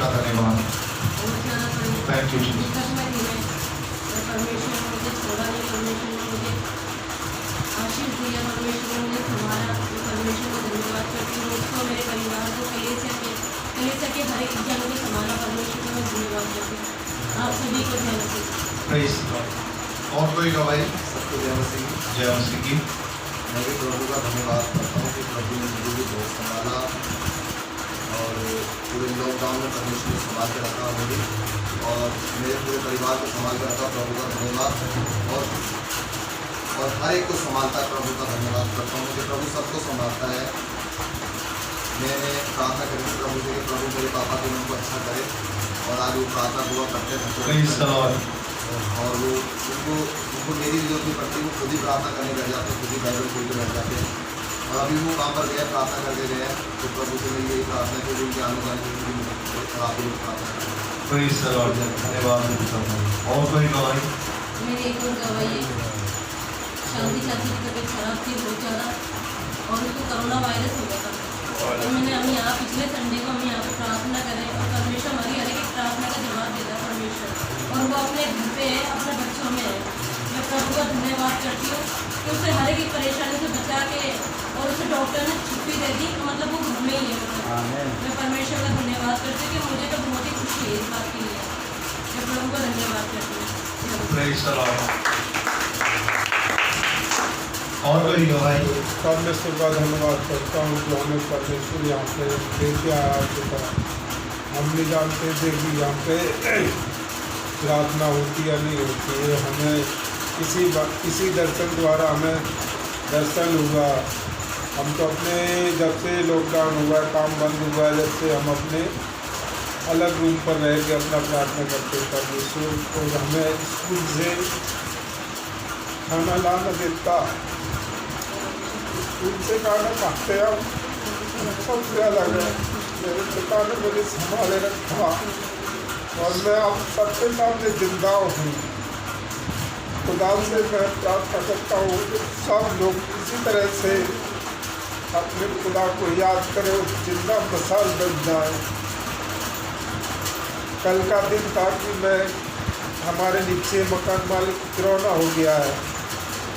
का धन्यवाद। Thank you जी। परमेश्वर ने मुझे छोड़ा नहीं, परमेश्वर ने मुझे आशीष दिया, परमेश्वर ने मुझे संभाला। मैं परमेश्वर को धन्यवाद करती हूँ। उसको, मेरे परिवार को, कलीसिया के हर एक जन को संभाला, परमेश्वर को मैं धन्यवाद करती हूँ। आप सभी को जय मसीह। Praise God. और कोई गवाही? सबको जय मसीह। जय मसीह की। मैं भी प्रभु का धन्यवाद करता हूँ कि प्रभु ने मुझे भी बहुत संभाला और पूरे लॉकडाउन में परमेश्वर ने संभाल के रखा मुझे और मेरे पूरे परिवार को संभाल के रखा। प्रभु का धन्यवाद और हर एक को संभालता है। प्रभु का धन्यवाद करता हूँ कि प्रभु सबको संभालता है। मैंने प्रार्थना करी प्रभु से कि प्रभु मेरे पापा के मन को अच्छा करे और आज वो प्रार्थना दुआ करते हैं और वो उनको मेरी जरूरत नहीं पड़ती, वो खुद ही प्रार्थना करने बैठ जाते हैं, खुद ही बाइबल खोल के बैठ जाते हैं। और अभी वो काम पर गए, प्रार्थना करके गए हैं, तो प्रभु से मेरी यही प्रार्थना है कि उनके आने जाने की आप लोग प्रार्थना करें। धन्यवाद। और कोई गवाही? मेरी एक और गवाही है। शांति चाची की तबीयत खराब थी बहुत ज़्यादा और उसको कोरोना वायरस हो गया था। तो मैंने हम यहाँ पिछले संडे को हम यहाँ पर प्रार्थना करें और परमेश्वर हमारी हर एक प्रार्थना का जवाब देता है परमेश्वर, और वो अपने घर पे है, अपने बच्चों में है। मैं प्रभु का धन्यवाद करती हूँ कि उसे हर एक परेशानी से बचा के और उसे डॉक्टर ने छुट्टी दे दी, मतलब वो घर में ही है। मैं परमेश्वर का धन्यवाद करती हूँ कि मुझे तो बहुत ही खुशी है इस बात के लिए। मैं प्रभु का धन्यवाद करती हूँ। Praise the Lord. और कोई गवाही? परमेश्वर का धन्यवाद करता हूँ जो हमें परमेश्वर यहाँ पे लेके आया आपके तरह। हम नहीं जानते थे कि यहाँ पे प्रार्थना होती या नहीं होती है। हमें किसी दर्शन द्वारा हमें दर्शन हुआ। हम तो अपने जब से लॉकडाउन हुआ, काम बंद हुआ, जब से हम अपने अलग रूम पर रह के अपना प्रार्थना करते परमेश्वर को हमें स्कूल से खाना लाना देता, उनसे खाना खाते हम सबसे अलग है। मेरे पिता ने मुझे संभाले रखा और मैं अब सबके सामने जिंदा हूँ। खुदा से मैं प्रार्थना करता हूँ कि सब लोग इसी तरह से अपने खुदा को याद करें, जिंदा मिसाल बन जाए। कल का दिन था कि मैं हमारे नीचे मकान मालिक कोरोना हो गया है।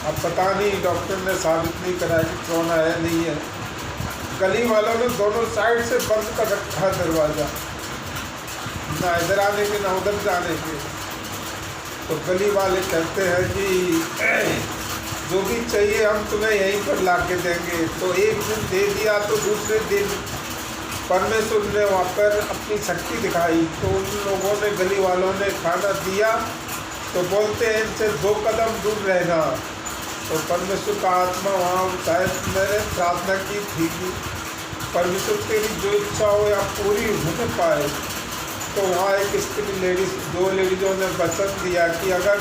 अब पता नहीं, डॉक्टर ने साबित नहीं कराया कि कोरोना है नहीं है। गली वालों ने दोनों साइड से बंद कर रखा है दरवाज़ा, ना इधर आने के ना उधर जाने के। तो गली वाले कहते हैं कि जो भी चाहिए हम तुम्हें यहीं पर ला के देंगे। तो एक दिन दे दिया तो दूसरे दिन परमेश्वर ने वहाँ पर अपनी शक्ति दिखाई। तो उन लोगों ने, गली वालों ने खाना दिया तो बोलते हैं इनसे 2 कदम दूर रहना। तो परमेश्वर का आत्मा वहाँ, शायद मैंने प्रार्थना की थी कि परमेश्वर तेरी जो इच्छा हो या पूरी होने पाए। तो वहाँ एक स्त्री लेडीज़, 2 लेडीज़ों ने वचन दिया कि अगर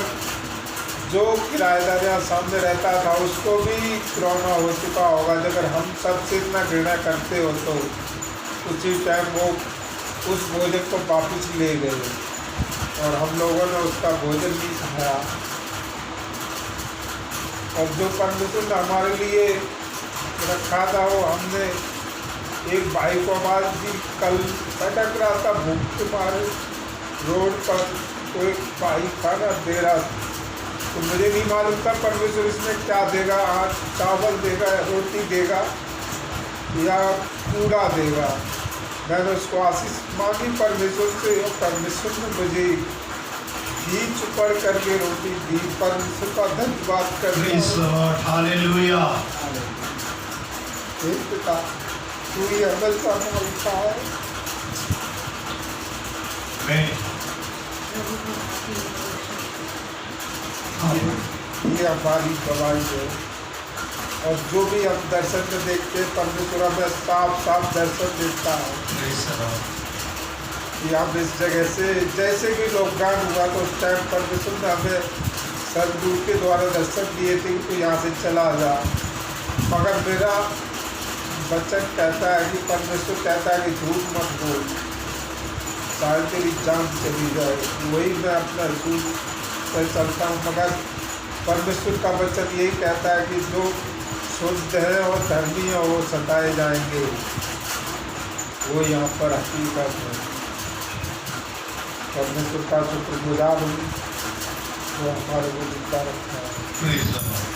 जो किराएदार यहाँ सामने रहता था उसको भी कोरोना हो चुका होगा, अगर हम सबसे इतना घृणा करते हो तो उसी टाइम वो उस भोजन को वापस ले गए और हम लोगों ने उसका भोजन भी खाया। और जो परमेश्वर ने हमारे लिए रखा था वो हमने, एक भाई को आवाज़ दी, कल भटक रहा था भूख के मारे रोड पर, तो एक भाई खाना दे रहा था। तो मुझे नहीं मालूम था परमेश्वर इसमें क्या देगा, आज चावल देगा, रोटी देगा या कूड़ा देगा। मैंने उसको आशीष मांगी परमेश्वर से और परमेश्वर ने मुझे बीच पढ़ करके रोटी दी। परमेश्वर का धन्यवाद करते हालेलुया। पिता तू ही अमल का मालिक है। ये हमारी गवाही है। और जो भी हम दर्शन में देखते हैं परमेश्वर हमें साफ साफ दर्शन देता है। कि हम इस जगह से, जैसे कि लॉकडाउन हुआ तो उस टाइम परमेश्वर ने हमें सरदूत के द्वारा दर्शन दिए थे कि तो यहाँ से चला जा। मगर मेरा वचन कहता है कि परमेश्वर कहता है कि झूठ मत बोल, शायद तेरी जान चली जाए। वही मैं अपना झूठ पर चलता हूँ। मगर परमेश्वर का वचन यही कहता है कि जो शुद्ध है और धर्मी है वो सताए जाएंगे। वो यहाँ पर हकीकत है। परमेश्वर का शुक्रगुजार हूँ जो हमारे को जिंदा रखा है। Praise the Lord.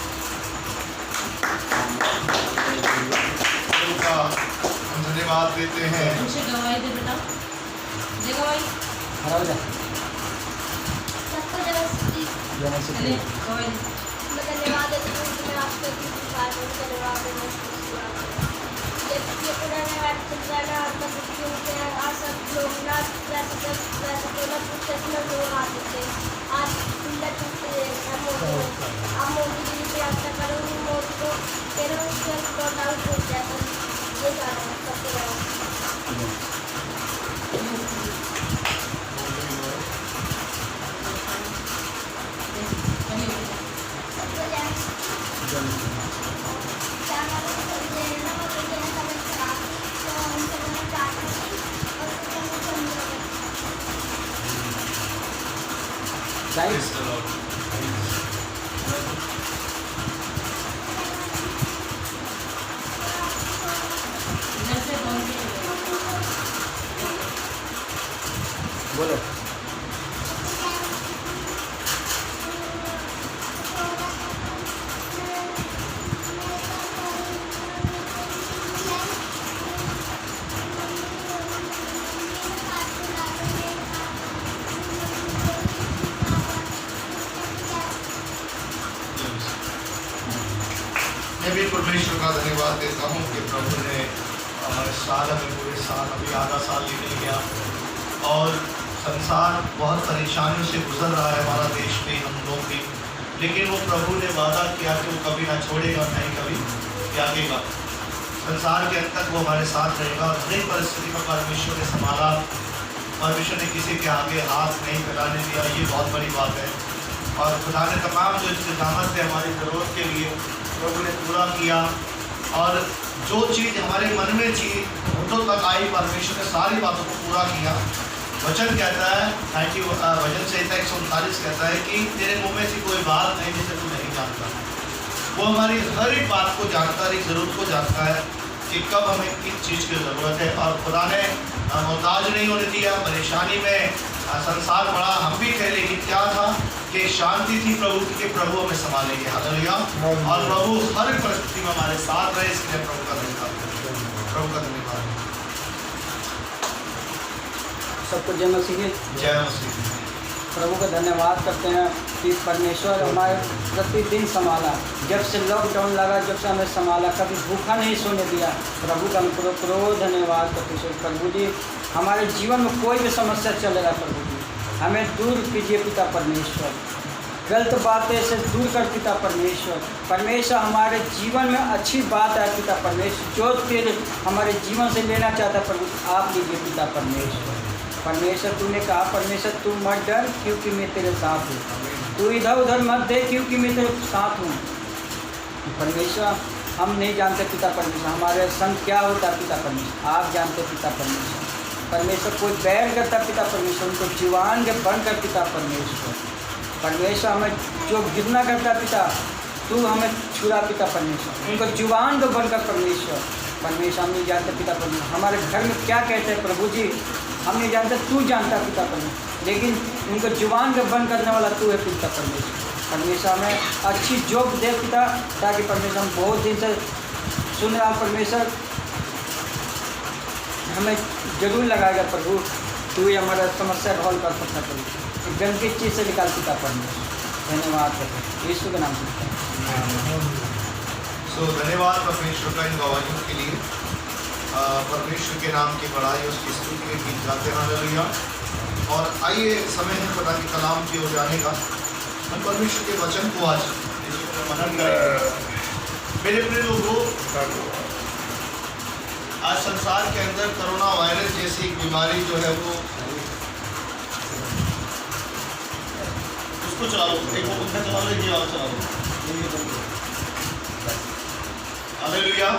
प्रभु का हम धन्यवाद देते हैं। मुझे गवाही दे बेटा, दे गवाही, सबको नमस्ते। चले गवाही दे। मैं धन्यवाद देती हूँ कि मैं आपके धन्यवाद देना ये पुराने वाले चंद्राना आपका दुखी होते हैं। आज सब लोग ना वैसे तो पूछते थे लोग आते थे। आज खुला टूटते अब मोदी जी से यात्रा करूँगी, मोदी को तेरह उसके लॉकडाउन हो जाता ये जाना है सबके Praise the Lord. इधर से कौन सी बोलो। मैं भी परमेश्वर का धन्यवाद देता हूँ कि प्रभु ने हमारे साल में पूरे साल अभी आधा साल निकल गया और संसार बहुत परेशानियों से गुजर रहा है, हमारा देश भी, हम लोग भी, लेकिन वो प्रभु ने वादा किया कि वो कभी ना छोड़ेगा, नहीं कभी त्यागेगा। संसार के अंत तक वो हमारे साथ रहेगा और हर एक परिस्थिति में परमेश्वर ने संभाला। परमेश्वर ने किसी के आगे हाथ नहीं फैलाने दिया, ये बहुत बड़ी बात है। और खुदा ने तमाम जो इंतजाम थे हमारी ज़रूरत के लिए प्रभु ने पूरा किया और जो चीज़ हमारे मन में थी घुटनों तक आई, परमेश्वर ने सारी बातों को पूरा किया। वचन कहता है वचन संहिता 139 कहता है कि तेरे मुंह में से कोई बात नहीं जिसे तू नहीं जानता। वो हमारी हर एक बात को जानता है, एक ज़रूरत को जानता है कि कब हमें किस चीज़ की ज़रूरत है। और खुदा ने मोहताज नहीं होने दिया। परेशानी में संसार बड़ा, हम भी थे, लेकिन क्या था कि शांति थी प्रभु की, कि प्रभु हमें संभालेंगे। हालेलुया। और प्रभु हर परिस्थिति में हमारे साथ रहे, इसलिए प्रभु का धन्यवाद, प्रभु का धन्यवाद। सबको जय मसीह। जय मसीह। प्रभु का धन्यवाद करते हैं कि परमेश्वर हमारे प्रतिदिन संभाला। जब से लॉकडाउन लगा, जब से हमें संभाला, कभी भूखा नहीं सोने दिया। प्रभु का हम धन्यवाद करते हैं। प्रभु जी, हमारे जीवन में कोई भी समस्या चलेगा, प्रभु जी हमें दूर कीजिए पिता परमेश्वर। गलत बातें से दूर कर पिता परमेश्वर। परमेश्वर हमारे जीवन में अच्छी बात है पिता परमेश्वर, जो तेरे हमारे जीवन से लेना चाहता प्रभु आप लीजिए पिता परमेश्वर। परमेश्वर तूने कहा परमेश्वर तू मत डर क्योंकि मैं तेरे साथ हूँ, तू इधर उधर मत दे क्योंकि मैं तेरे साथ हूँ। परमेश्वर हम नहीं जानते पिता परमेश्वर हमारे संग क्या होता है पिता परमेश्वर, आप जानते पिता परमेश्वर। परमेश्वर कोई बैर करता पिता परमेश्वर, उनको जीवान के बनकर पिता परमेश्वर। परमेश्वर हमें जो गिरना करता पिता तू हमें छुड़ा पिता परमेश्वर, उनको जुबान को बनकर परमेश्वर। परमेश्वर हम नहीं जानते पिता परमेश्वर हमारे घर में क्या कहते हैं प्रभु जी, हम नहीं जानते, तू जानता पिता परमेश्वर, लेकिन उनको जुबान का बंद करने वाला तू है पिता परमेश्वर। परमेश्वर हमें अच्छी जॉब दे पिता, ताकि परमेश्वर हम बहुत दिन से सुन रहा हूँ परमेश्वर हमें जरूर लगाएगा प्रभु, तू ही हमारा समस्या हल कर सकता प्रभु, गंदगी चीज़ से निकाल पिता परमेश्वर। धन्यवाद करते यीशु के नाम से। सो धन्यवाद परमेश्वर का इन गवाहियों के लिए। परमेश्वर के नाम की बड़ाई, उसकी स्तुति के गीत गाते हैं। हालेलुया। और आइए समय है खुदा के कलाम की ओर जाने का। हम परमेश्वर के वचन को आज मनन करेंगे। मेरे प्रिय लोगों, आज संसार के अंदर कोरोना वायरस जैसी एक बीमारी जो है वो, उसको चला लो, एक वो पंखा चला लो, ये वाला चला लो। हालेलुया।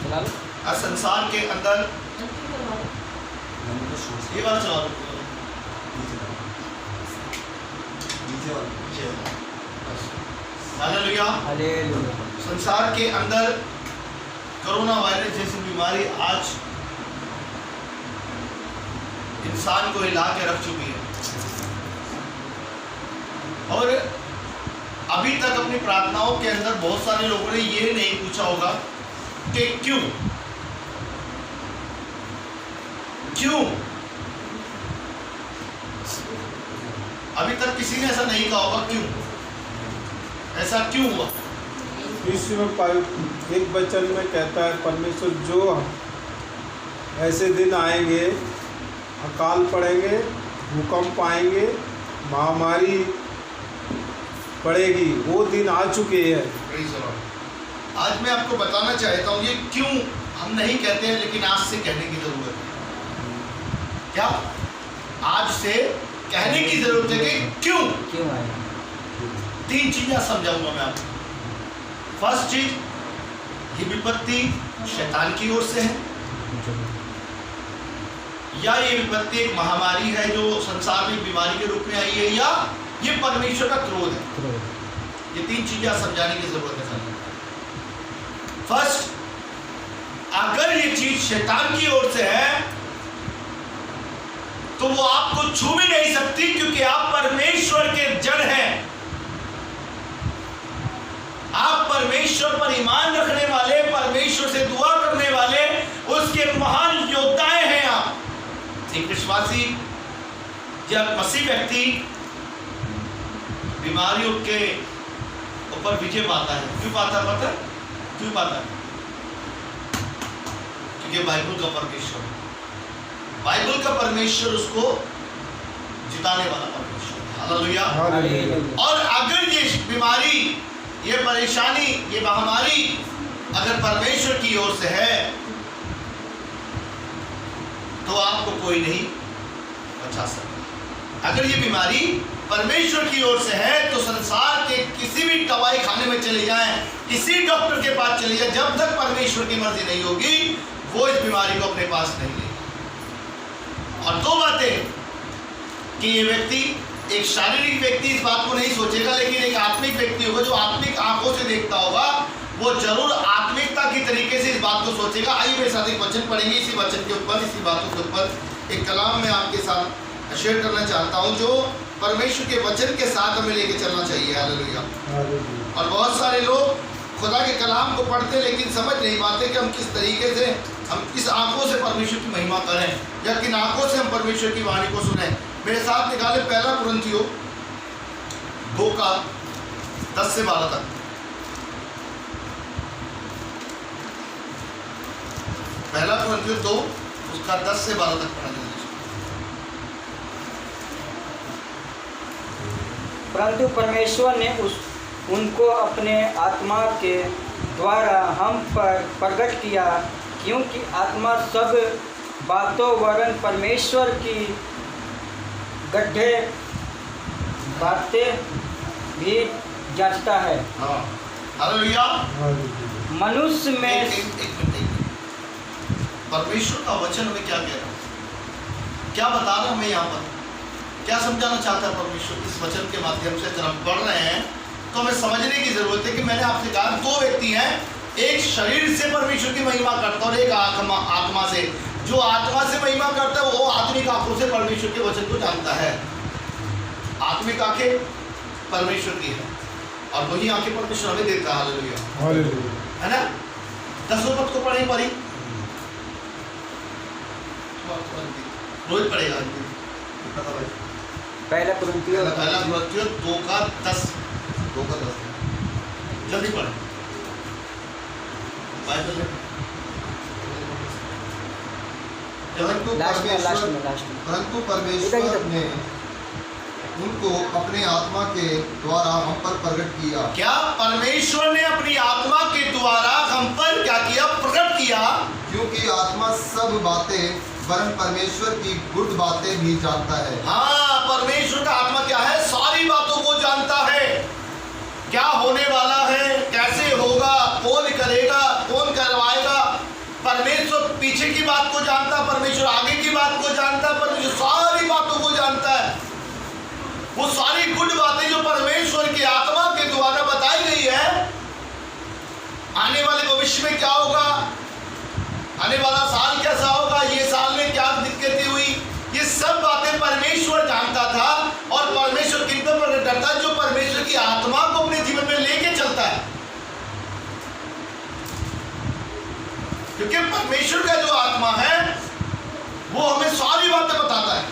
चला लो। आज संसार के अंदर ये वाला चला लो, हालेलुया। हालेलुया। संसार के अंदर कोरोना वायरस जैसी बीमारी आज इंसान को हिला के रख चुकी है। और अभी तक अपनी प्रार्थनाओं के अंदर बहुत सारे लोगों ने ये नहीं पूछा होगा कि क्यों क्यों। अभी तक किसी ने ऐसा नहीं कहा होगा क्यों, ऐसा क्यों हुआ। इसमें एक वचन में कहता है परमेश्वर, जो ऐसे दिन आएंगे, अकाल पड़ेंगे, भूकंप आएंगे, महामारी पड़ेगी, वो दिन आ चुके हैं। Praise the Lord। आज मैं आपको बताना चाहता हूँ ये क्यों हम नहीं कहते हैं, लेकिन आज से कहने की जरूरत है। क्या आज से कहने की जरूरत है कि क्यों क्यों आए? 3 चीजें समझाऊंगा मैं आपको। फर्स्ट चीज, ये विपत्ति शैतान की ओर से है, या ये विपत्ति एक महामारी है जो संसार में बीमारी के रूप में आई है, या ये परमेश्वर का क्रोध है। ये 3 चीजें समझाने की जरूरत है। फर्स्ट, अगर ये चीज शैतान की ओर से है तो वो आपको छू भी नहीं सकती, क्योंकि आप परमेश्वर के जन हैं। आप परमेश्वर पर ईमान रखने वाले, परमेश्वर से दुआ करने वाले, उसके महान योद्धाएं हैं आप। एक विश्वासी जब मसीह व्यक्ति बीमारियों के ऊपर विजय पाता है, क्यों पाता है? क्यों पाता है? क्योंकि बाइबल का परमेश्वर उसको जिताने वाला परमेश्वर। हालेलुया। और अगर ये बीमारी, ये परेशानी, ये महामारी अगर परमेश्वर की ओर से है तो आपको कोई नहीं बचा सकता। अगर ये बीमारी परमेश्वर की ओर से है तो संसार के किसी भी दवाई खाने में चले जाएं, किसी डॉक्टर के पास चले जाएं, जब तक परमेश्वर की मर्जी नहीं होगी वो इस बीमारी को अपने पास नहीं लेगा। और 2 बातें कि ये व्यक्ति, एक शारीरिक व्यक्ति इस बात को नहीं सोचेगा, लेकिन एक आत्मिक व्यक्ति होगा जो आत्मिक आंखों से देखता होगा, वो जरूर आत्मिकता की तरीके से इस बात को सोचेगा। आइए मेरे साथ एक वचन पढ़ेंगे, इसी वचन के ऊपर, इसी बातों के ऊपर एक कलाम मैं आपके साथ शेयर करना चाहता हूँ, जो परमेश्वर के वचन के साथ हमें लेके चलना चाहिए। हालेलुया। और बहुत सारे लोग खुदा के कलाम को पढ़ते लेकिन समझ नहीं पाते कि हम किस तरीके से, हम किस आंखों से परमेश्वर की महिमा करें, या किन आंखों से हम परमेश्वर की वाणी को सुने। मेरे साथ निकाले 1 कुरिन्थियों 2 का 10 से 12 तक। 1 कुरिन्थियों 2 उसका 10 से 12 तक पढ़ा जाए। परंतु परमेश्वर ने उनको अपने आत्मा के द्वारा हम पर प्रकट किया, क्योंकि आत्मा सब बातों वरन परमेश्वर की गड्ढे बातें भी जांचता है। हाँ, हालेलुया। मनुष्य में एक मिनट। परमेश्वर का वचन हमें क्या कह रहा है, क्या बता रहा हमें यहाँ पर, क्या समझाना चाहता है परमेश्वर इस वचन के माध्यम से। जब हम पढ़ रहे हैं तो हमें समझने की जरूरत है कि मैंने आपसे कहा 2 व्यक्ति हैं, एक शरीर से परमेश्वर की महिमा करता है और एक आत्मा से। जो आत्मा से महिमा करता है वो आत्मिक आंखों से परमेश्वर के वचन को जानता है। आत्मिक आंखें परमेश्वर की है और वही आंखें परमेश्वर हमें देता है। हालेलुया, है ना। 10वें पद को पढ़े पढ़ी, रोज पढ़ेगा। 1 कुरिन्थियों 2 का 10 जल्दी पढ़े बाइबल में। परंतु परमेश्वर ने उनको अपने आत्मा के द्वारा हम पर प्रकट किया। क्या परमेश्वर ने अपनी आत्मा के द्वारा हम पर क्या किया? प्रकट किया। क्योंकि आत्मा सब बातें वरन परमेश्वर की गुप्त बातें भी जानता है। हाँ, परमेश्वर का आत्मा क्या है? सारी बातों को जानता है। क्या होने वाला है, कैसे होगा, कौन करेगा, कौन करवाएगा। परमेश्वर पीछे की बात को जानता, परमेश्वर आगे की बात को जानता, परमेश्वर सारी बातों को जानता है। वो सारी गुड बातें जो परमेश्वर की आत्मा के द्वारा बताई गई है, आने वाले भविष्य में क्या होगा, आने वाला साल कैसा होगा, ये साल में क्या दिक्कतें हुई, ये सब आत्मा को अपने जीवन में लेके चलता है, क्योंकि परमेश्वर का जो आत्मा है वो हमें सारी बातें बताता है,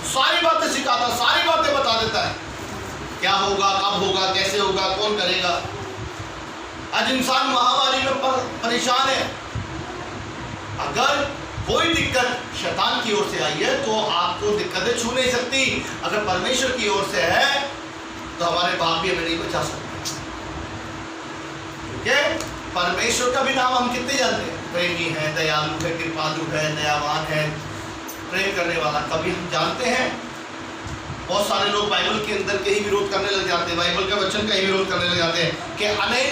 सारी बातें सिखाता है, सारी बातें बता देता है, क्या होगा, कब होगा, कैसे होगा, कौन करेगा। आज इंसान महामारी में परेशान है। अगर कोई दिक्कत शैतान की ओर से आई है तो आपको दिक्कतें छू नहीं सकती। अगर परमेश्वर की ओर से है तो हमारे बाप भी हमें नहीं बचा सकते, क्योंकि परमेश्वर का भी नाम हम कितने जानते हैं? प्रेमी है, दयालु है, कृपालु है, दयावान है, प्रेम करने वाला। कभी हम जानते हैं? बहुत सारे लोग बाइबल के अंदर के ही विरोध करने लग जाते हैं, बाइबल के वचन का ही विरोध करने लग जाते हैं कि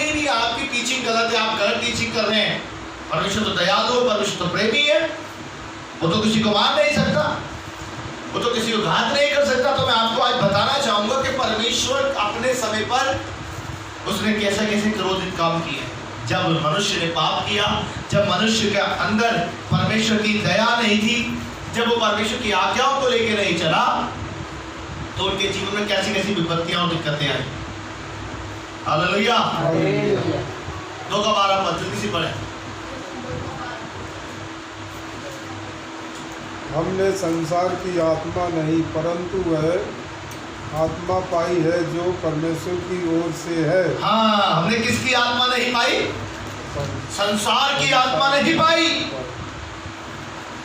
नहीं, आपकी टीचिंग गलत है, आप गलत टीचिंग कर रहे हैं। परमेश्वर तो दयालु है, परमेश्वर तो प्रेमी है, वो तो किसी को मार नहीं सकता, वो तो किसी को घात नहीं कर सकता। तो मैं आपको आज बताना चाहूंगा कि परमेश्वर अपने समय पर उसने कैसे कैसे क्रोधित काम किए। जब मनुष्य ने पाप किया, जब मनुष्य के अंदर परमेश्वर की दया नहीं थी, जब वो परमेश्वर की आज्ञाओं को लेकर नहीं चला, तो उनके जीवन में कैसी कैसी विपत्तियां और दिक्कतें आई। हालेलुया। 2:12 जल्दी से पढ़े। हमने संसार की आत्मा नहीं परंतु वह आत्मा पाई है जो परमेश्वर की ओर से है। हाँ, हमने किसकी आत्मा नहीं पाई? संसार की आत्मा नहीं पाई।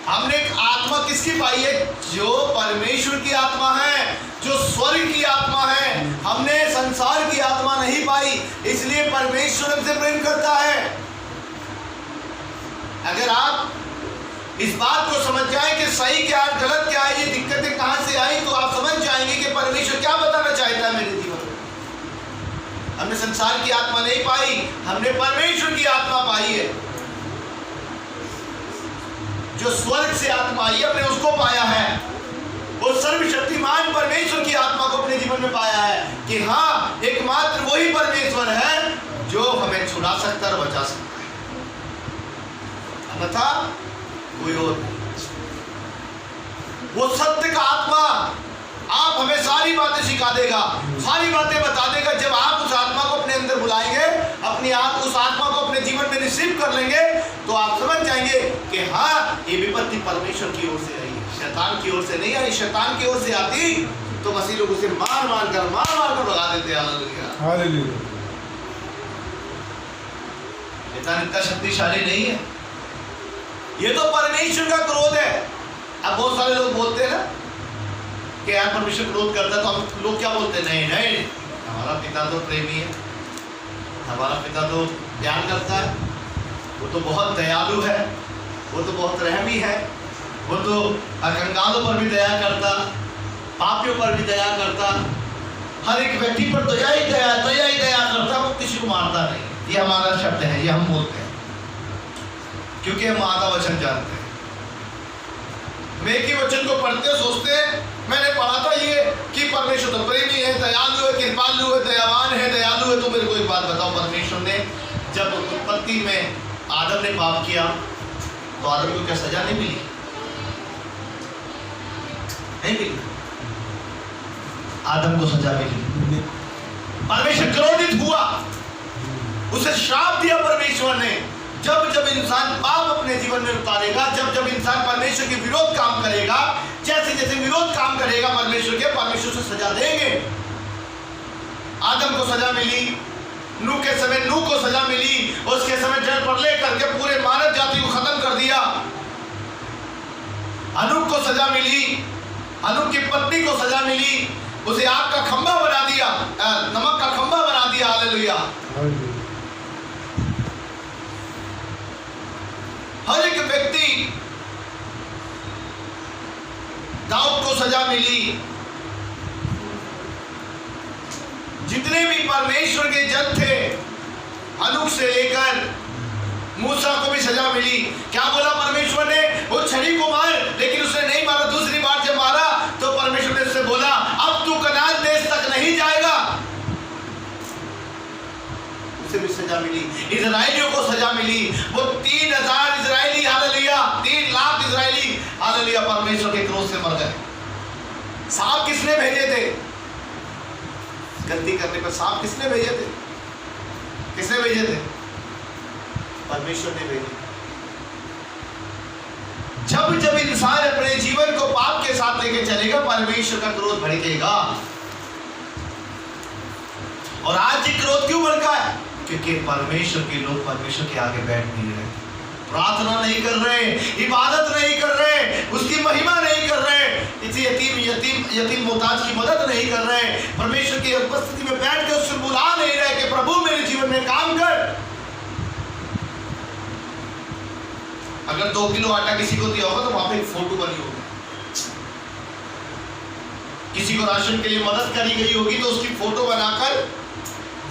हमने एक आत्मा किसकी पाई है? जो परमेश्वर की आत्मा है, जो स्वर्ग की आत्मा है। हमने संसार की आत्मा नहीं पाई, इसलिए परमेश्वर हमसे प्रेम करता है। अगर आप इस बात को समझ जाए कि सही क्या है, गलत क्या है, ये दिक्कतें कहां से आई, तो आप समझ जाएंगे कि परमेश्वर क्या बताना चाहता है मेरे जीवन में। हमने संसार की आत्मा नहीं पाई, हमने परमेश्वर की आत्मा पाई है। जो स्वर्ग से आत्मा आई, हमने उसको पाया है। वो सर्वशक्तिमान परमेश्वर की आत्मा को अपने जीवन में पाया है कि हाँ, एकमात्र वही परमेश्वर है जो हमें छुड़ा सकता है और बचा सकता है, अन्यथा कोई और नहीं। वो सत्य का आत्मा आप हमें सारी बातें सिखा देगा, सारी बातें बता देगा। जब आप उस आत्मा को अपने अंदर बुलाएंगे, अपनी उस आत्मा को अपने जीवन में रिसीव कर लेंगे, तो आप समझ जाएंगे कि हाँ, ये विपत्ति परमेश्वर की ओर से आई है, शैतान की ओर से नहीं आई। शैतान की ओर से आती तो मसीह लोग उसे मार मार कर भगा देते। हालेलुया। शैतान इतना शक्तिशाली नहीं है, ये तो परमेश्वर का क्रोध है। अब बहुत सारे लोग बोलते हैं ना कि यार परमेश्वर क्रोध करता है, तो हम लोग क्या बोलते हैं? नहीं, हमारा पिता तो प्रेमी है, हमारा पिता तो प्यार करता है, वो तो बहुत दयालु है, वो तो बहुत रहमी है, वो तो कंगालों पर भी दया करता, पापियों पर भी दया करता, हर एक व्यक्ति पर दया ही दया करता, वो किसी को मारता नहीं। ये हमारा शब्द है, ये हम बोलते हैं क्योंकि हम आधा वचन जानते हैं। मैं एक ही वचन को पढ़ते सोचते हैं, मैंने पढ़ा था ये कि परमेश्वर तो प्रेमी है, दयालु है, कृपालु है, दयावान है, दयालु है। तो मेरे को एक बात बताओ, परमेश्वर ने जब उत्पत्ति में आदम ने पाप किया तो आदम को क्या सजा नहीं मिली? नहीं मिली, आदम को सजा मिली। परमेश्वर क्रोधित हुआ, उसे श्राप दिया परमेश्वर ने। जब जब इंसान पाप अपने जीवन में उतारेगा, जब जब इंसान परमेश्वर के विरोध काम करेगा, जैसे जैसे विरोध काम करेगा परमेश्वर से सजा देंगे। आदम को सजा मिली, नूह के समय नूह को सजा मिली, उसके समय जल प्रलय करके पूरे मानव जाति को खत्म कर दिया। अनूप को सजा मिली, अनूप की पत्नी को सजा मिली, उसे आग का खंभा बना दिया, नमक का खंभा बना दिया। हालेलुया। हर एक व्यक्ति, दाऊद को सजा मिली, जितने भी परमेश्वर के जन थे, हनूक से लेकर मूसा को भी सजा मिली। क्या बोला परमेश्वर ने? वो छड़ी को मार, लेकिन उसने नहीं मारा। दूसरी बार जब मारा तो परमेश्वर ने उससे बोला, अब तू कनान देश तक नहीं जाएगा। उसे भी सजा मिली। इजराइलियों को सजा मिली। वो 3000 Israeli, hallelujah, 3 lakh Israeli, hallelujah, परमेश्वर के क्रोध से मर गए। सांप किसने भेजे थे? गलती करने पर सांप किसने भेजे थे? किसने भेजे थे? परमेश्वर ने भेजे। जब जब इंसान अपने जीवन को पाप के साथ लेके चलेगा, परमेश्वर का क्रोध भड़केगा। और आज ये क्रोध क्यों भड़का है? क्योंकि परमेश्वर के लोग परमेश्वर के आगे बैठ नहीं रहे, प्रार्थना नहीं कर रहे, इबादत नहीं कर रहे, उसकी महिमा नहीं कर रहे, किसी यतीम मोहताज की मदद नहीं कर रहे, परमेश्वर की उपस्थिति में बैठ के उससे बुला नहीं रहे कि प्रभु मेरे जीवन में काम कर। अगर 2 किलो आटा किसी को दिया होगा तो वहां पे एक फोटो बनी होगी, किसी को राशन के लिए मदद करी गई होगी तो उसकी फोटो बनाकर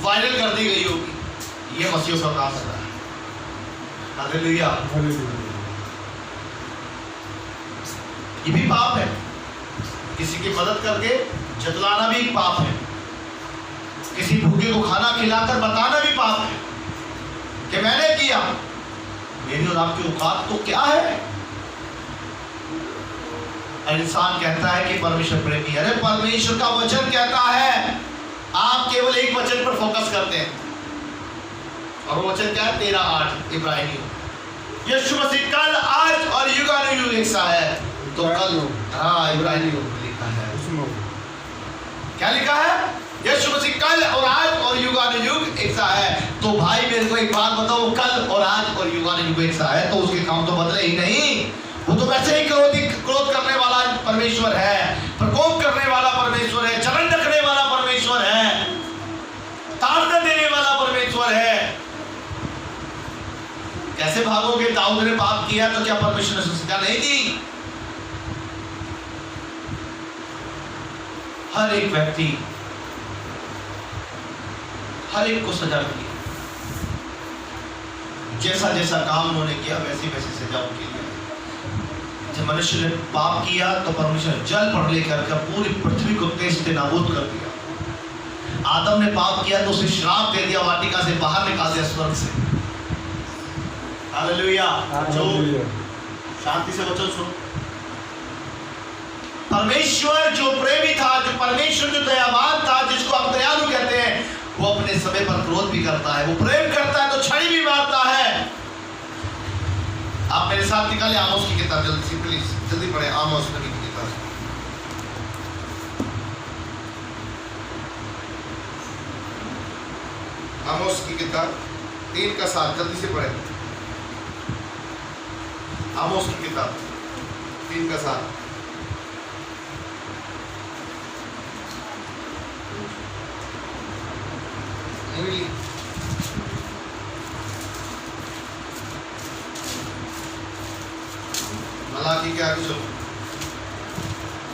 वायरल कर दी गई होगी। ये मसीह का काम कर रहा है। हालेलुया। ये भी पाप है, किसी की मदद करके जतलाना भी पाप है, किसी भूखे को खाना खिलाकर बताना भी पाप है कि मैंने किया। मेरी और आपकी औकात तो क्या है? इंसान कहता है कि परमेश्वर प्रेमी है। अरे परमेश्वर का वचन कहता है, आप केवल एक वचन पर फोकस करते हैं, और वो वचन क्या है? 13:8 इब्राहिमी। यीशु मसीह कल, आज और युगानुयुग एक सा है। तो कल, हाँ, इब्राहिमी लिखा है। क्या लिखा है? यीशु मसीह कल और आज और युगानुयुग एक सा है। तो भाई मेरे को एक बात बताओ, कल और आज और युगानुयुग एक सा है तो उसके काम तो बदले ही नहीं। वो तो वैसे ही क्रोध करने वाला परमेश्वर है, प्रकोप करने वाला परमेश्वर है, जलन रखने वाला परमेश्वर है, ताड़ना देने वाला परमेश्वर है। कैसे भागोगे? दाऊद ने पाप किया तो क्या परमेश्वर ने सजा नहीं दी? हर एक व्यक्ति, हर एक को सजा मिली, जैसा जैसा काम उन्होंने किया वैसी वैसी सजा उनके लिए। जब मनुष्य ने पाप किया तो परमेश्वर ने जल पड़ लेकर पूरी पृथ्वी को तेज से नाबूद कर दिया। आदम ने पाप किया तो उसे श्राप दे दिया, वाटिका से बाहर निकाल दिया, स्वर्ग से। हालेलुया। जो शांति से वचन सुनो। परमेश्वर जो प्रेमी था, जो परमेश्वर जो दयावान था, जिसको हम दयालु कहते हैं, वो अपने समय पर क्रोध भी करता है, वो प्रेम करता है तो छड़ी भी मारता है। आप मेरे साथ निकाले आमोस की किताब, जल्दी से प्लीज, जल्दी पढ़े आमोस नबी की किताब। आमोस की किताब 3:7, जल्दी से पढ़े। आमोस की किताब 3:7। मलाकी के आगे चलो,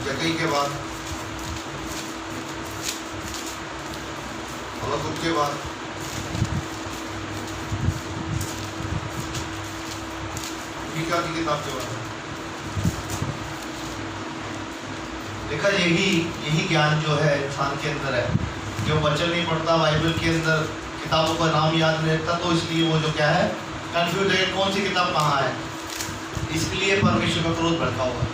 जकई के बाद, हबक्कुक के बाद, मीका की किताब के बाद। देखा, यही ज्ञान जो है इंसान के अंदर है। जो वचन नहीं पढ़ता, बाइबल के अंदर किताबों का नाम याद नहीं रखता, तो इसलिए वो जो क्या है, कंफ्यूज है कौन सी किताब कहाँ है। इसलिए परमेश्वर का क्रोध भड़का हुआ।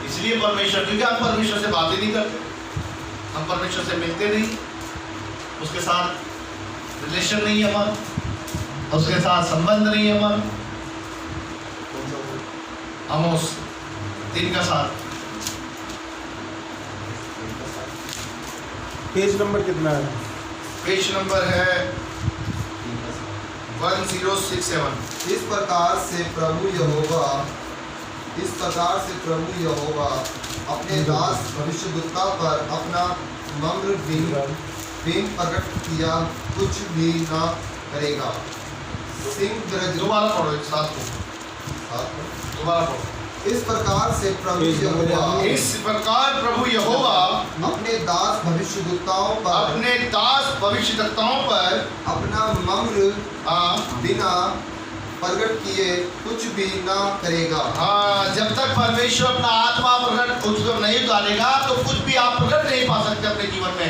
इसलिए परमेश्वर, क्योंकि हम परमेश्वर से बातें नहीं करते, हम परमेश्वर से मिलते नहीं, उसके साथ रिलेशन नहीं है हमारा, उसके साथ संबंध नहीं है हमारा। आमोस 3:7। पेज नंबर कितना है? पेज नंबर है 1067। इस प्रकार से प्रभु यहोवा अपने दास भविष्यद्वक्ता पर अपना नम्र प्रेम प्रकट किया, कुछ भी ना करेगा। सिंह गरज, दोबारा पढ़ो, एक साथ दोबारा पढ़ो। इस प्रकार से प्रभु यहोवा अपने दास भविष्यद्वक्ताओं पर अपना नम्र बिना प्रकट किए कुछ भी ना करेगा। हाँ, जब तक परमेश्वर अपना आत्मा प्रकट उसको नहीं उतारेगा तो कुछ भी आप प्रकट नहीं पा सकते अपने जीवन में।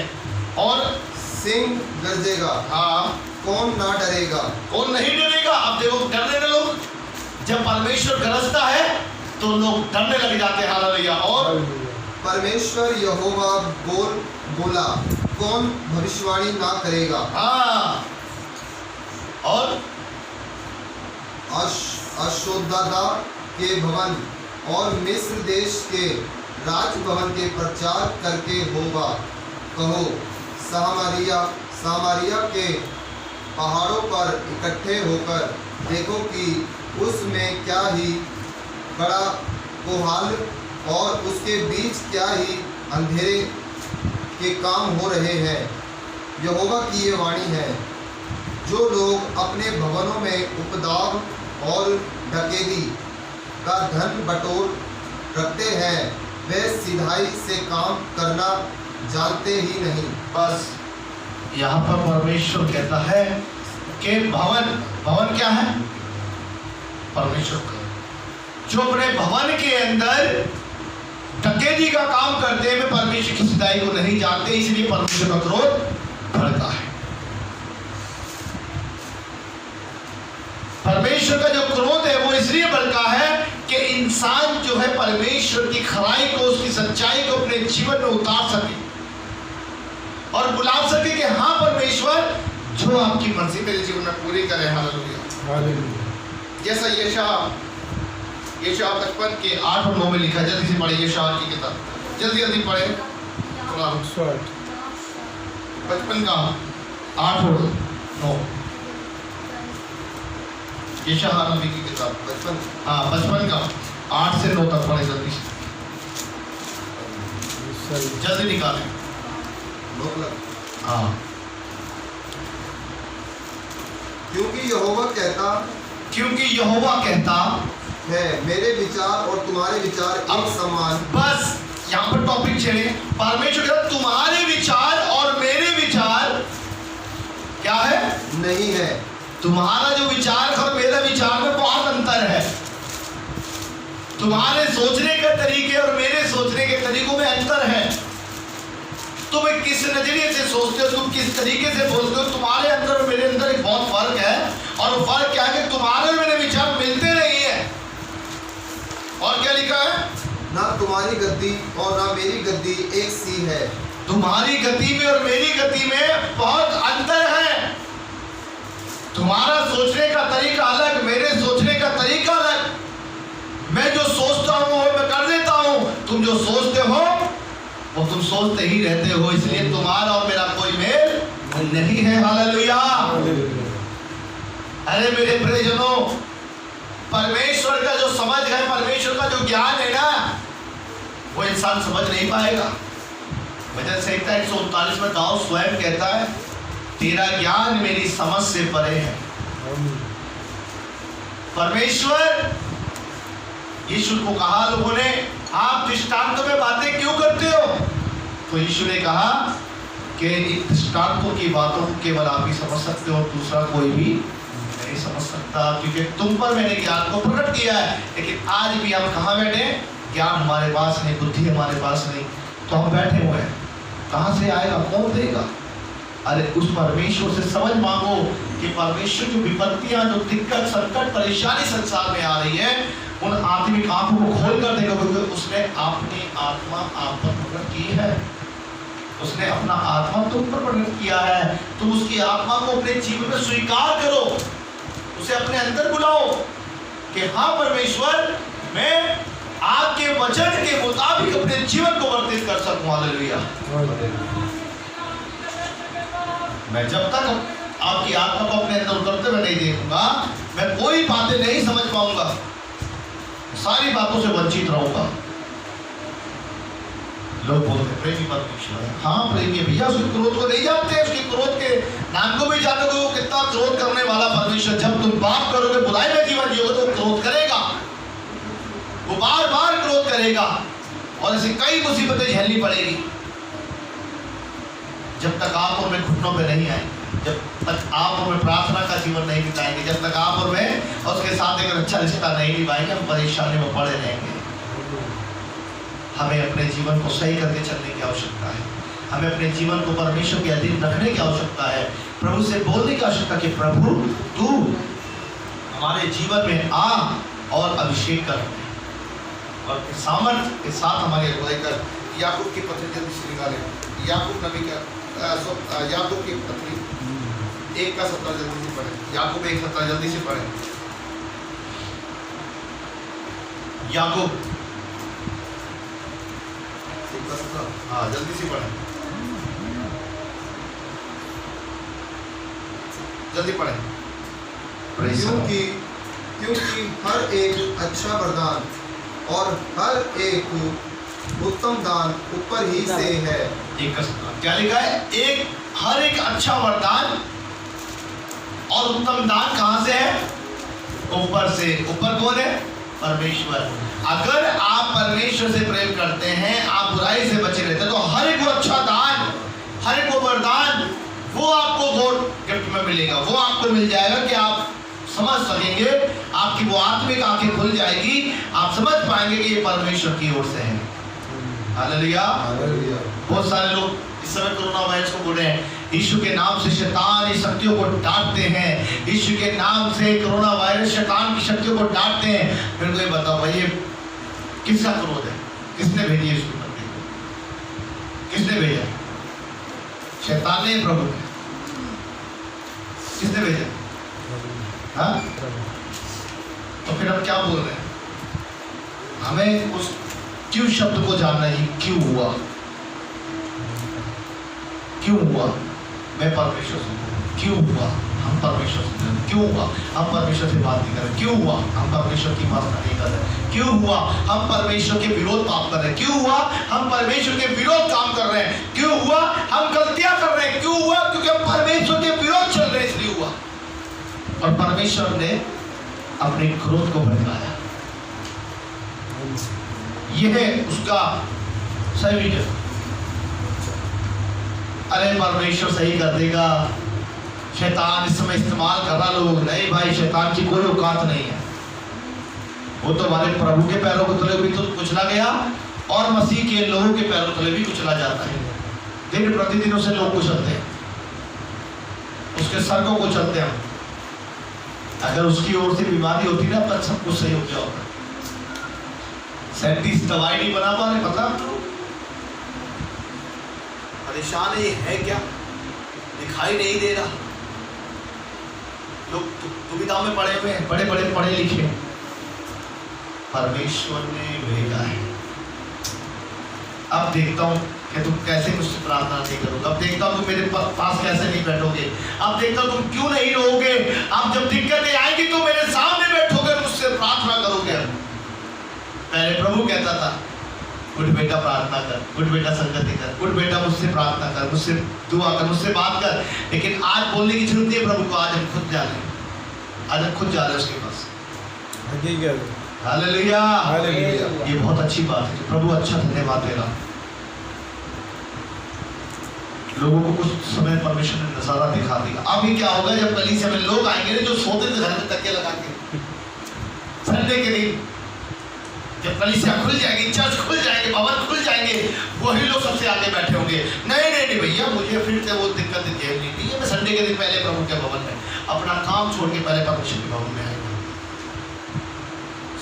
और सिंह गरजेगा, हाँ, कौन ना डरेगा? कौन नहीं डरेगा? अब देखो, डरने ना लोग, जब परमेश्वर गरजता है तो लोग डरने लग जाते हैं। हालेलुया। और परमेश्वर यहोवा बोल बोला, कौन भविष्यवाणी ना करेगा? हाँ, और अशोद्धता के भवन और मिस्र देश के राजभवन के प्रचार करके होगा। कहो, सामरिया के पहाड़ों पर इकट्ठे होकर देखो कि उसमें क्या ही बड़ा कोहाल और उसके बीच क्या ही अंधेरे के काम हो रहे हैं। यहोवा की ये वाणी है, जो लोग अपने भवनों में उपद्रव और डकैती का धन बटोर रखते हैं, वे सिधाई से काम करना जानते ही नहीं। बस यहाँ पर परमेश्वर कहता है कि भवन क्या है? परमेश्वर का, जो अपने भवन के अंदर डकैती का काम करते हैं, वे परमेश्वर की सिधाई को नहीं जानते, इसलिए परमेश्वर का क्रोध भड़का है। परमेश्वर का जो क्रोध है वो इसलिए भड़का है कि इंसान जो है परमेश्वर की खराई को, उसकी सच्चाई को अपने जीवन में उतार सके और बुला सके कि हाँ परमेश्वर, जो आपकी मर्जी मेरे जीवन में पूरी करे। हालेलुया। जैसा यशायाह 55 के 8 और 9 में लिखा, जल्दी से पढ़े यशायाह की किताब, जल्दी पढ़े। 55 का 8 और 9, यशायाह नबी की किताब 55 का 8 से 9 तक पढ़े, जल्दी निकालें। हाँ, क्योंकि यहोवा कहता है, मेरे विचार और तुम्हारे विचार एक समान। बस यहाँ पर टॉपिक छेड़े। परमेश्वर कहता तुम्हारे विचार और मेरे विचार क्या है? नहीं है। तुम्हारा जो विचार है और मेरा विचार में बहुत अंतर है। तुम्हारे सोचने के तरीके और मेरे सोचने के तरीकों में अंतर है। तुम किस नजरिए से सोचते हो, तुम किस तरीके से बोलते हो, तुम्हारे अंदर और मेरे अंदर एक बहुत फर्क है। और वो फर्क क्या है कि तुम्हारे और मेरे विचार मिलते नहीं है। और क्या लिखा है? ना तुम्हारी गद्दी और ना मेरी गद्दी एक सी है। तुम्हारी गति में और मेरी गति में बहुत अंतर है। तुम्हारा सोचने का तरीका अलग, मेरे सोचने का तरीका अलग। मैं जो सोचता हूँ वो मैं कर देता हूँ, तुम जो सोचते हो वो तुम सोचते ही रहते हो, इसलिए तुम्हारा और मेरा कोई मेल नहीं है। हालेलुया। अरे मेरे प्रियजनों, परमेश्वर का जो समझ है, परमेश्वर का जो ज्ञान है ना, वो इंसान समझ नहीं पाएगा। वजह से 139 में दाऊद स्वयं कहता है, तेरा ज्ञान मेरी समझ से परे है। परमेश्वर, यीशु को कहा लोगों ने, आप दृष्टांतों में बातें क्यों करते हो? तो यीशु ने कहा कि दृष्टांतों की बातों को केवल आप ही समझ सकते हो और दूसरा कोई भी नहीं समझ सकता, क्योंकि तुम पर मैंने ज्ञान को प्रकट किया है। लेकिन आज भी हम कहाँ बैठे? ज्ञान हमारे पास नहीं, बुद्धि हमारे पास नहीं, तो हम बैठे हुए हैं। कहाँ से आएगा? कौन देगा? अरे उस परमेश्वर से समझ मांगो कि परमेश्वर की विपत्तियां, जो दिक्कत, संकट, परेशानी संसार में आ रही है, उन आत्मिक आंखों को खोल कर देखो, क्योंकि उसने अपनी आत्मा आप पर प्रकट की है। उसने अपना आत्मा तुम पर प्रकट किया है। तुम उसकी आत्मा को अपने जीवन में स्वीकार करो, उसे अपने अंदर बुलाओ कि हाँ परमेश्वर, मैं आपके वचन के मुताबिक अपने जीवन को वर्तित कर सकूं। हालेलुया। मैं जब तक आपकी आत्मा को अपने अंदर उतरते हुए नहीं देखूंगा, मैं कोई बातें नहीं समझ पाऊंगा, सारी बातों से वंचित रहूंगा। लोग बोलते प्रेमी परमेश्वर है। हाँ प्रेमी है भैया, उसके क्रोध को नहीं जानते, उसके क्रोध के नाम को भी जानते हो, कितना क्रोध करने वाला परमेश्वर। जब तुम पाप करोगे, बुराई में जीवन जियोगे, तो क्रोध करेगा, वो बार बार क्रोध करेगा और ऐसे कई मुसीबतें झेलनी पड़ेगी। जब तक आप और मैं घुटनों पे नहीं आए, जब तक आप और मैं प्रार्थना का जीवन नहीं बिताएंगे, जब तक आप और मैं उसके साथ एक अच्छा रिश्ता नहीं निभाएंगे, हम परेशानी में पड़े रहेंगे। हमें अपने जीवन को सही करके चलने की आवश्यकता है। हमें अपने जीवन को परमेश्वर के अधीन रखने की आवश्यकता है। प्रभु से बोलने की आवश्यकता कि प्रभु तू हमारे जीवन में आ और अभिषेक कर और सामर्थ्य के साथ हमारे अगुवाई कर। याकूब की पत्री जल्दी से निकालें, याकूब नबी का याकूब की पत्री 1:17 जल्दी से पढ़े। याकूब 1:17 जल्दी से पढ़े। याकूब 1:17 हाँ जल्दी से पढ़े, जल्दी पढ़े। क्योंकि हर एक अच्छा वरदान और हर एक उत्तम दान ऊपर ही से है। क्या लिखा है? हर एक अच्छा वरदान और उत्तम दान कहां से है? ऊपर से। ऊपर कौन है? परमेश्वर। अगर आप परमेश्वर से प्रेम करते हैं, आप बुराई से बचे रहते हैं, तो हर एक वो अच्छा दान, हर एक वो वरदान, वो आपको गॉड गिफ्ट में मिलेगा। वो आपको मिल जाएगा कि आप समझ सकेंगे, आपकी वो आत्मिक आंखें खुल जाएगी, आप समझ पाएंगे कि ये परमेश्वर की ओर से है। हालेलुया। बहुत सारे लोग इस समय कोरोना वायरस को बोल रहे हैं, यीशु के नाम से शैतान की शक्तियों को डांटते हैं, यीशु के नाम से कोरोना वायरस शैतान की शक्तियों को डांटते हैं। मेरे को ये बताओ भाई, ये किसका क्रोध है? किसने भेजी है इसको करने को? किसने भेजा? शैतान ने, प्रभु ने? किसने भेजा? हाँ? तो फिर हम क्या बोल रहे हैं? हमें उस क्यों शब्द को जानना है, क्यों हुआ, क्यों हुआ। मैं परमेश्वर से क्यों हुआ, हम परमेश्वर से क्यों हुआ, हम परमेश्वर से बात नहीं कर रहे, क्यों हुआ हम परमेश्वर की बात नहीं कर रहे, क्यों हुआ हम परमेश्वर के विरोध काम कर रहे हैं, क्यों हुआ हम परमेश्वर के विरोध काम कर रहे हैं, क्यों हुआ हम गलतियां कर रहे हैं, क्यों हुआ क्योंकि हम परमेश्वर के विरोध चल रहे हैं, इसलिए हुआ। और परमेश्वर ने अपने क्रोध को भड़काया। यह है उसका सही विजय। अरे परमेश्वर सही कर देगा, शैतान इस समय इस्तेमाल कर रहा लोग। नहीं भाई, शैतान की कोई औकात नहीं है। वो तो हमारे प्रभु के पैरों के तले भी तो कुचला गया, और मसीह के लोगों के पैरों तले भी कुचला जाता है। दिन प्रतिदिन उसे लोग कुचलते हैं, उसके सर को कुचलते हैं। अगर उसकी ओर से बीमारी होती ना, तब सब कुछ सही हो गया होगा। 37 दवाई नहीं बना पा रहे, मतलब परेशान है क्या, दिखाई नहीं दे रहा। लोग दुविधा में पड़े हुए हैं, बड़े बड़े पढ़े लिखे। परमेश्वर ने भेजा है। अब देखता हूँ कि तुम कैसे मुझसे प्रार्थना नहीं करोगे, अब देखता हूँ तुम मेरे पास कैसे नहीं बैठोगे, अब देखता हूँ तुम क्यों नहीं रहोगे। अब जब दिक्कतें आएंगी तो मेरे सामने बैठोगे, मुझसे प्रार्थना करोगे। पहले प्रभु कहता था, उठ बेटा प्रार्थना कर, उठ बेटा संगति कर, उठ बेटा मुझसे प्रार्थना कर, मुझसे दुआ कर, मुझसे बात कर। लेकिन आज बोलने की जरूरत नहीं है प्रभु को, आज हम खुद जा रहे हैं, आज हम खुद जा रहे हैं उसके पास। Hallelujah, hallelujah. ये बहुत अच्छी बात है, प्रभु अच्छा धन्यवाद दे रहा। लोगों को कुछ समय परमेश्वर ने नजारा दिखा दिया। अभी क्या होगा जब कलीसिया में लोग आएंगे जो सोते थे घर में तकिया लगा के, संडे के दिन जब कलीसिया खुल जाएगी, चर्च खुल जाएंगे, भवन खुल जाएंगे, वही लोग सबसे आगे बैठे होंगे। नहीं नहीं नहीं भैया, मुझे फिर से वो दिक्कत झेलनी नहीं है। मैं संडे के दिन पहले प्रभु के भवन में अपना काम छोड़ के पहले परमेश्वर के भवन में आएगा।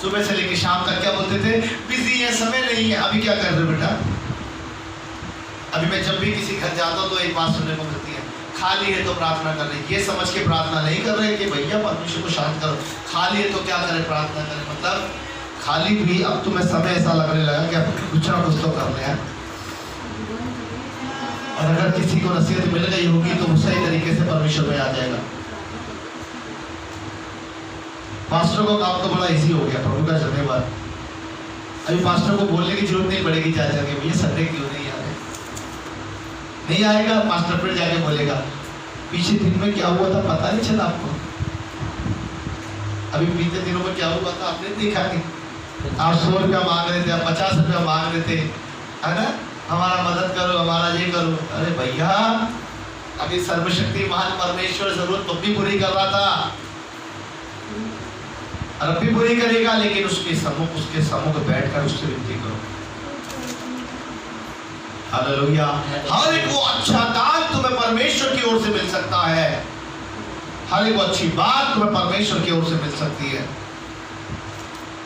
सुबह से लेकर शाम तक क्या बोलते थे, बिजी है, समय नहीं है। अभी क्या कर रहे हो बेटा? अभी मैं जब भी किसी घर जाता हूँ तो एक बात सुनने को मिलती है, खाली है तो प्रार्थना कर रहे। ये समझ के प्रार्थना नहीं कर रहे कि भैया परमेश्वर को शांत करो, खाली है तो क्या करें, प्रार्थना करें। मतलब खाली भी अब तुम्हें समय ऐसा लगने लगा कि अब कुछ ना कुछ तो करना है। और अगर किसी को नसीहत मिल गई होगी तो वो सही तरीके से परमेश्वर में आ जाएगा। पास्टर को काम तो बड़ा इजी हो गया, प्रभु का धन्यवाद। अभी पास्टर को बोलने की जरूरत नहीं पड़ेगी चाचा के भैया संडे क्यों नहीं आ रहे, नहीं आएगा। पास्टर फिर जाके बोलेगा, पीछे दिन में क्या हुआ था पता नहीं चला आपको, अभी बीते दिनों में क्या हुआ था आपने देखा नहीं। आप 100 रुपया मांग रहे थे, आप 50 रुपया मांग रहे थे, है ना, हमारा मदद करो, हमारा ये करो। अरे भैया, अभी सर्वशक्तिमान परमेश्वर जरूरत तो भी पूरी कर रहा था, और अब भी पूरी करेगा, लेकिन उसके सम्मुख बैठकर उससे विनती करो। हालेलुया। हर एक वो अच्छा दान तुम्हें परमेश्वर की ओर से मिल सकता है, हर एक वो अच्छी बात तुम्हें परमेश्वर की ओर से मिल सकती है।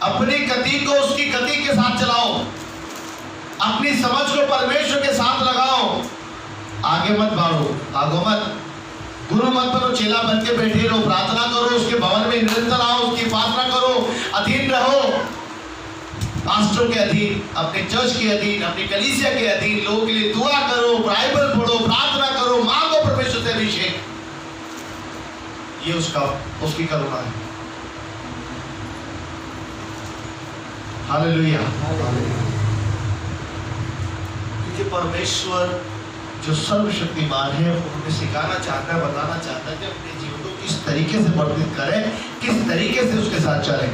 अपनी गति को उसकी गति के साथ चलाओ, अपनी समझ को परमेश्वर के साथ लगाओ, आगे मत बढ़ो, भागो मत, गुरु मत बनो, चेला बन के बैठे रहो, प्रार्थना करो, उसके भवन में निरंतर आओ, उसकी प्रार्थना करो, अधीन रहो, पास्टरों के अधीन, अपने चर्च के अधीन, अपनी कलीसिया के अधीन, लोगों के लिए दुआ करो, बाइबल पढ़ो, प्रार्थना करो, मांगो परमेश्वर से अभिषेक। ये उसकी करुणा है। हालेलुया। क्योंकि परमेश्वर जो सर्वशक्तिमान है वो हमें सिखाना चाहता है, बताना चाहता है कि अपने जीवन को किस तरीके से वर्तित करें, किस तरीके से उसके साथ चलें।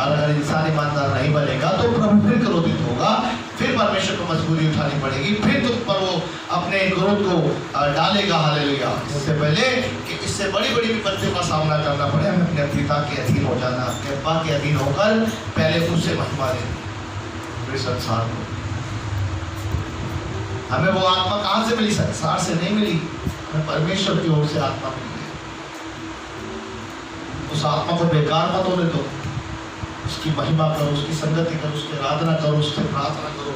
अगर इंसान ईमानदार नहीं बनेगा तो प्रभु फिर क्रोधित होगा, फिर परमेश्वर को मजबूरी उठानी पड़ेगी, फिर तुम पर वो अपने क्रोध को डालेगा। हालेलुया। इससे पहले कि इससे बड़ी बड़ी विपत्तियों का सामना करना पड़े, हमें अपने पिता के अधीन हो जाना, अपने अब्बा के अधीन होकर पहले उससे महिमा लेनी, फिर संसार को। हमें वो आत्मा कहाँ से मिली? संसार से नहीं मिली, हमें परमेश्वर की ओर से आत्मा मिली है। उस आत्मा को बेकार मत होने दो, उसकी महिमा करो, उसकी संगति करो, उसकी आराधना करो, उससे प्रार्थना करो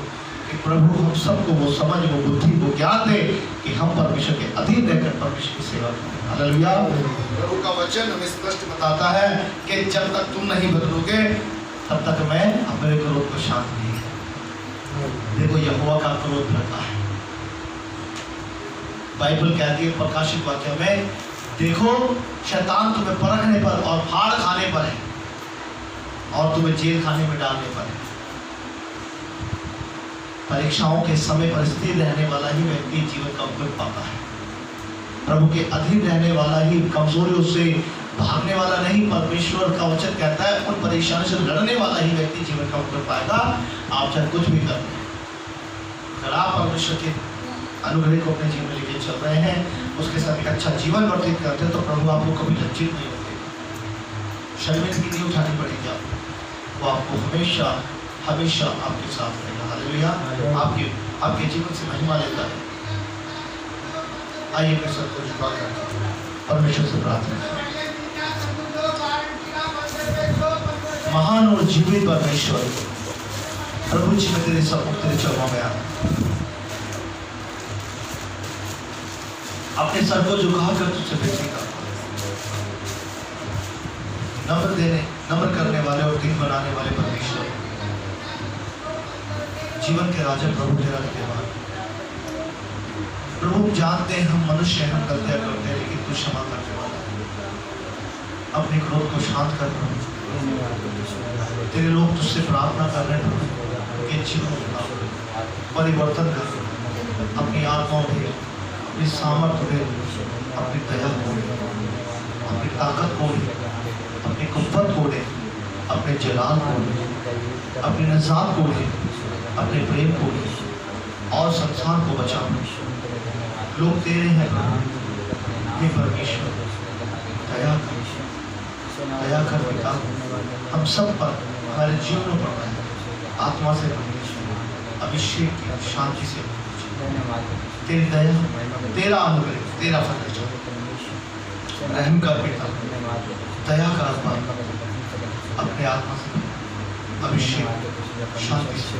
कि प्रभु हम सबको वो समझ, वो बुद्धि, वो ज्ञान दे कि हम परमेश्वर के अधीन रहकर परमेश्वर की सेवा करें। हालेलुया। प्रभु का वचन हमें स्पष्ट बताता है कि जब तक तुम नहीं बदलोगे तब तक मैं अपने क्रोध को शांत नहीं करूंगा। देखो यहोवा का क्रोध रहता है। बाइबल कहती है प्रकाशित वाक्य में, देखो शैतान तुम्हें परखने पर और फाड़ खाने पर है और तुम्हें जेल खाने में डालने पर है। परीक्षाओं के समय पर स्थिर रहने वाला ही व्यक्ति जीवन का उपयोग पाता है। प्रभु के अधीन रहने वाला ही, कमजोरियों से भागने वाला नहीं, परमेश्वर का वचन कहता है उन परेशानियों से लड़ने वाला ही व्यक्ति जीवन का उपयोग पाएगा। आप चाहे कुछ भी कर रहे हैं, अगर आप परमेश्वर के अनुग्रह को अपने जीवन में लेके चल रहे हैं, उसके साथ एक अच्छा जीवन व्यतीत करते हैं, तो प्रभु आपको कभी लज्जित नहीं होते, शर्मिंदगी नहीं उठानी पड़ेगी आपको, वो आपको हमेशा हमेशा आपके साथ रहेगा। हालेलुया। आपके जीवन से महिमा लेता है। आइए फिर सबको झुका कर परमेश्वर से प्रार्थना करें। महान और जीवित परमेश्वर, प्रभु जी मैं तेरे चरणों में आता, अपने सर को झुका कर तुझसे बेनती करता, नम्र करने वाले और दिन बनाने वाले परमेश्वर, जीवन के राजा प्रभु तेरा धन्यवाद। प्रभु जानते हैं हम मनुष्य हैं, हम गलतियां करते हैं, लेकिन तू क्षमा करने वाला है। अपने क्रोध को शांत कर प्रभु। तेरे लोग तुझसे प्रार्थना कर रहे हैं कि जीवन का परिवर्तन कर, अपनी आत्माओं में अपनी सामर्थ्य में, अपनी दया को, अपनी ताकत को, अपनी कुव्वत को दे, अपने जलाल को दे, अपनी नजात को दे, अपने प्रेम को दे और संसार को बचाओ। लोग तेरे हैं हे परमेश्वर, दया कर पिता, हम सब पर, हमारे जीवनों पर आत्मा से अभिषेक की शांति से तेरी दया, तेरा अनुग्रह, तेरा फजल रहम कर पिता, दया का आत्मा अपने आत्मा से अभिषेक शांति से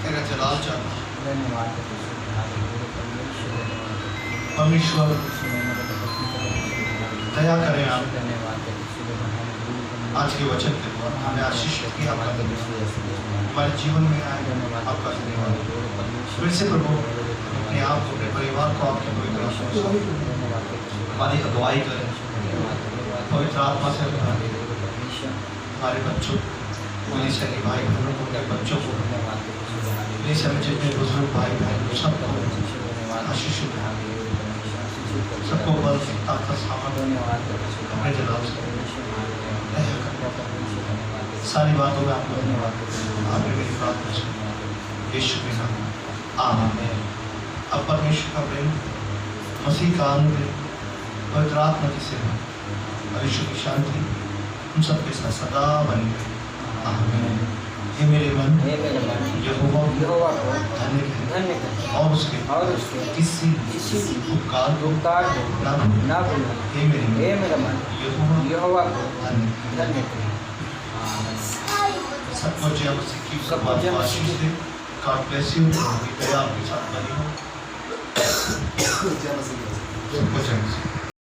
तेरा जलाल चाहता। परमेश्वर दया करें आप आज के वचन के द्वारा हमें आशीष की आपका हमारे जीवन में आए, आपका धन्यवाद। फिर से प्रभु अपने आप को, अपने परिवार को आपके पवित्र आत्मा हमारी अगुवाई करें, पवित्र आत्मा से हमारे बच्चों पुलिस भाई बहनों को, अपने बच्चों को, पुलिस में जितने बुजुर्ग भाई बहन सबको आशीष, सबको बल, ताकत, सामर्थ्य अपने जलाल से सारी बातों में आपको धन्यवाद। आपने मेरी प्रार्थना सुनी यीशु के नाम में, आमीन। अब परमेश्वर का प्रेम, मसीह का अनुग्रह, पवित्र आत्मा की सेवा और यीशु की शांति हम सबके साथ सदा बनी रहे। आमीन। हे मेरे मन यहोवा को धन्य करें और उसके किसी उपकार को ना भूलना। हे मेरे मन यहोवा को धन्य करें। सचमुच मसीह की आशीष दे। God bless you. दया आपके साथ बनी हो। वचन से।